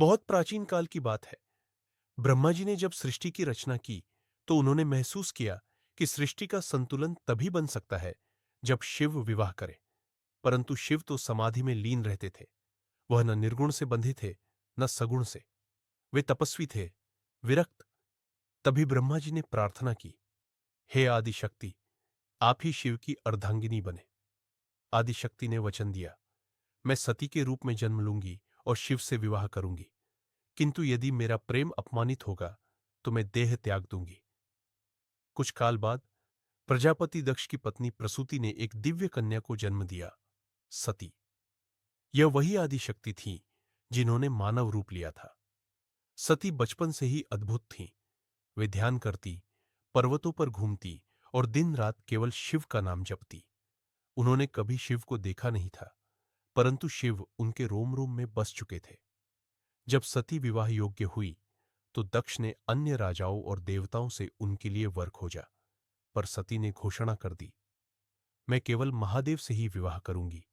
बहुत प्राचीन काल की बात है। ब्रह्मा जी ने जब सृष्टि की रचना की तो उन्होंने महसूस किया कि सृष्टि का संतुलन तभी बन सकता है जब शिव विवाह करे। परंतु शिव तो समाधि में लीन रहते थे। वह न निर्गुण से बंधे थे, न सगुण से। वे तपस्वी थे, विरक्त। तभी ब्रह्मा जी ने प्रार्थना की, हे आदि शक्ति, आप ही शिव की अर्धांगिनी बने। आदि शक्ति ने वचन दिया, मैं सती के रूप में जन्म लूंगी और शिव से विवाह करूंगी, किंतु यदि मेरा प्रेम अपमानित होगा तो मैं देह त्याग दूंगी। कुछ काल बाद प्रजापति दक्ष की पत्नी प्रसूति ने एक दिव्य कन्या को जन्म दिया, सती। यह वही आदि शक्ति थी जिन्होंने मानव रूप लिया था। सती बचपन से ही अद्भुत थीं। वे ध्यान करती, पर्वतों पर घूमती और दिन रात केवल शिव का नाम जपती। उन्होंने कभी शिव को देखा नहीं था, परंतु शिव उनके रोम रोम में बस चुके थे। जब सती विवाह योग्य हुई तो दक्ष ने अन्य राजाओं और देवताओं से उनके लिए वर खोजा, पर सती ने घोषणा कर दी, मैं केवल महादेव से ही विवाह करूंगी।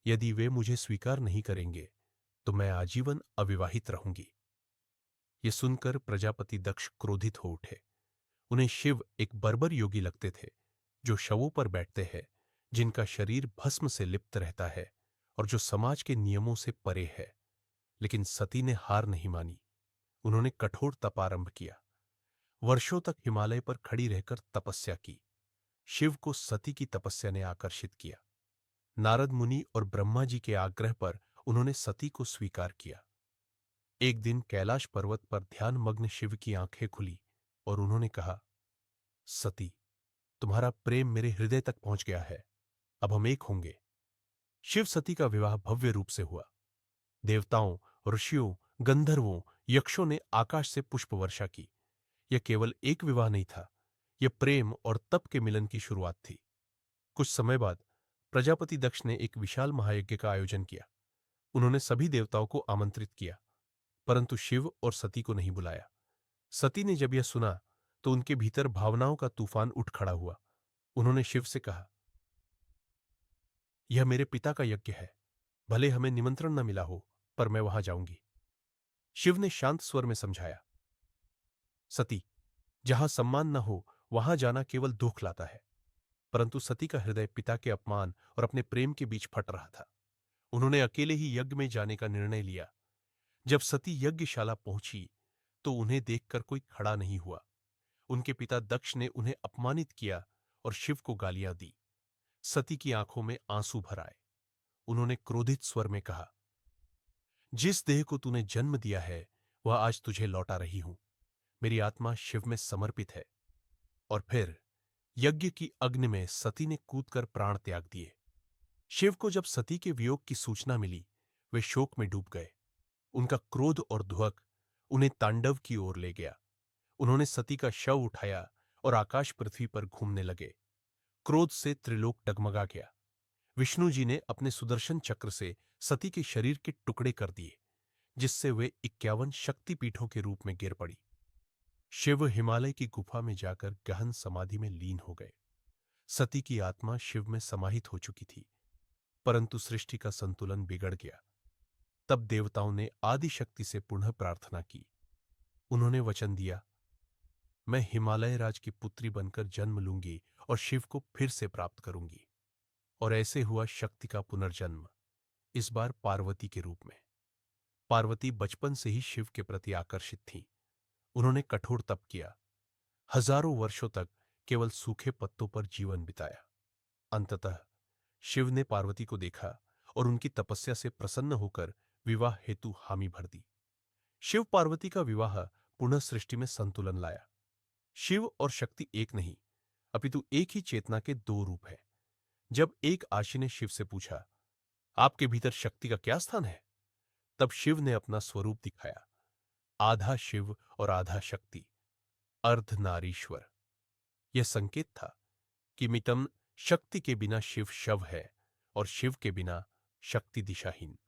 यदि वे मुझे स्वीकार नहीं करेंगे तो मैं आजीवन अविवाहित रहूंगी। ये सुनकर प्रजापति दक्ष क्रोधित हो उठे। उन्हें शिव एक बर्बर योगी लगते थे, जो शवों पर बैठते हैं, जिनका शरीर भस्म से लिप्त रहता है और जो समाज के नियमों से परे है। लेकिन सती ने हार नहीं मानी। उन्होंने कठोर तप आरंभ किया। वर्षों तक हिमालय पर खड़ी रहकर तपस्या की। शिव को सती की तपस्या ने आकर्षित किया। नारद मुनि और ब्रह्मा जी के आग्रह पर उन्होंने सती को स्वीकार किया। एक दिन कैलाश पर्वत पर ध्यान मग्न शिव की आंखें खुली और उन्होंने कहा, सती, तुम्हारा प्रेम मेरे हृदय तक पहुंच गया है। अब हम एक होंगे। शिव सती का विवाह भव्य रूप से हुआ। देवताओं, ऋषियों, गंधर्वों, यक्षों ने आकाश से पुष्प वर्षा की। यह केवल एक विवाह नहीं था, यह प्रेम और तप के मिलन की शुरुआत थी। कुछ समय बाद प्रजापति दक्ष ने एक विशाल महायज्ञ का आयोजन किया। उन्होंने सभी देवताओं को आमंत्रित किया, परंतु शिव और सती को नहीं बुलाया। सती ने जब यह सुना तो उनके भीतर भावनाओं का तूफान उठ खड़ा हुआ। उन्होंने शिव से कहा, यह मेरे पिता का यज्ञ है। भले हमें निमंत्रण न मिला हो, पर मैं वहां जाऊंगी। शिव ने शांत स्वर में समझाया, सती, जहां सम्मान न हो वहां जाना केवल दुख लाता है। परंतु सती का हृदय पिता के अपमान और अपने प्रेम के बीच फट रहा था। उन्होंने अकेले ही यज्ञ में जाने का निर्णय लिया। जब सती यज्ञशाला पहुंची तो उन्हें देखकर कोई खड़ा नहीं हुआ। उनके पिता दक्ष ने उन्हें अपमानित किया और शिव को गालियां दी। सती की आंखों में आंसू भर आए। उन्होंने क्रोधित स्वर में कहा, जिस देह को तूने जन्म दिया है वह आज तुझे लौटा रही हूं। मेरी आत्मा शिव में समर्पित है। और फिर यज्ञ की अग्नि में सती ने कूदकर प्राण त्याग दिए। शिव को जब सती के वियोग की सूचना मिली, वे शोक में डूब गए। उनका क्रोध और ध्वक उन्हें तांडव की ओर ले गया। उन्होंने सती का शव उठाया और आकाश पृथ्वी पर घूमने लगे। क्रोध से त्रिलोक डगमगा गया। विष्णु जी ने अपने सुदर्शन चक्र से सती के शरीर के टुकड़े कर दिए, जिससे वे 51 शक्तिपीठों के रूप में गिर पड़ी। शिव हिमालय की गुफा में जाकर गहन समाधि में लीन हो गए। सती की आत्मा शिव में समाहित हो चुकी थी, परंतु सृष्टि का संतुलन बिगड़ गया। तब देवताओं ने आदि शक्ति से पुनः प्रार्थना की। उन्होंने वचन दिया, मैं हिमालय राज की पुत्री बनकर जन्म लूंगी और शिव को फिर से प्राप्त करूंगी। और ऐसे हुआ शक्ति का पुनर्जन्म, इस बार पार्वती के रूप में। पार्वती बचपन से ही शिव के प्रति आकर्षित थीं। उन्होंने कठोर तप किया, हजारों वर्षों तक केवल सूखे पत्तों पर जीवन बिताया। अंततः शिव ने पार्वती को देखा और उनकी तपस्या से प्रसन्न होकर विवाह हेतु हामी भर दी। शिव पार्वती का विवाह पुनः सृष्टि में संतुलन लाया। शिव और शक्ति एक नहीं, अपितु एक ही चेतना के दो रूप हैं। जब एक आशी ने शिव से पूछा, आपके भीतर शक्ति का क्या स्थान है? तब शिव ने अपना स्वरूप दिखाया, आधा शिव और आधा शक्ति, अर्धनारीश्वर। यह संकेत था कि मितम शक्ति के बिना शिव शव है और शिव के बिना शक्ति दिशाहीन।